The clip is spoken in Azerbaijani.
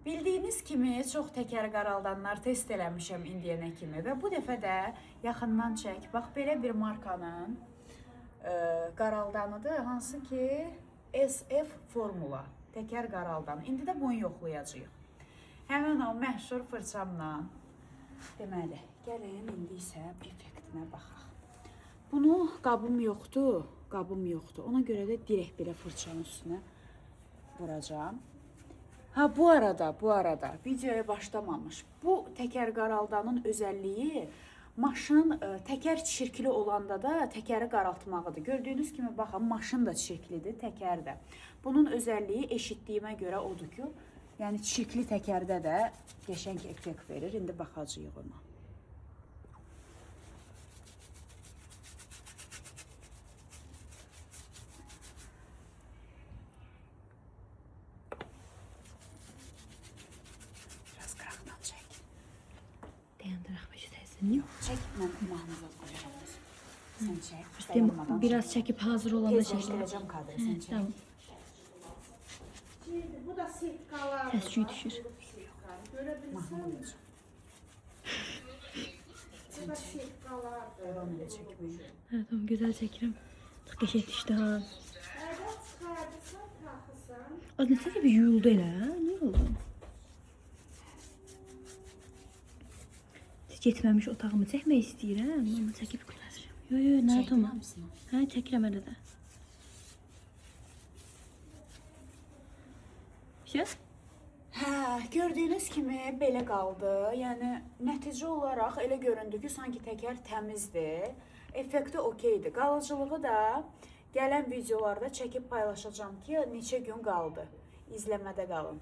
Bildiyiniz kimi çox təkər qaraldanlar test eləmişəm indiyənə kimi və bu dəfə də yaxından çək. Bax belə bir markanın qaraldanıdır, hansı ki SF formula təkər qaraldan. İndi də bunu yoxlayacağıq. Həmin o məşhur fırçamla. Deməli, gəlin indi isə effektinə baxaq. Bunu qabım yoxdur, Ona görə də direkt belə fırçanın üstünə vuracağım. Ha, bu arada videoya başlamamış. Bu təkər qaraldanın özəlliyi maşın təkər çirkli olanda da təkəri qaraltmağıdır. Gördüyünüz kimi baxın, maşın da çirklidir, təkər də. Bunun özəlliyi eşitdiyimə görə odur ki, yəni çirkli təkərdə də qəşəng effekt verir. İndi baxacağıq ona. Yok. Çək, mən mahnıza qoyacağım. Sən çək. Biraz çekip hazır olanda çekelim. Tezləşdirəcəm kadrı, sən çək. Tamam. Bu da sitkalar. Səs-küy düşür. Görebilirsin. Bu da sitkalar. Devam elə çəkməyə. Ha, tamam, güzel çekelim. Çok geçet düştü ha. Nerede çıkardıysan takısan. Az ne bir yuyuldu elə, ha? Niye oldu? Getməmiş otağımı çəkmək istəyirəm. Amma çəkib qurtaracağım. Yo, nə tamam. Hə, çəkirəm elə də. Hə, gördüyünüz kimi belə qaldı. Yəni nəticə olaraq elə göründü ki, sanki təkər təmizdir. Effekti okeydir. Qalıcılığı da gələn videolarda çəkib paylaşacağam ki, neçə gün qaldı. İzləmədə qalın.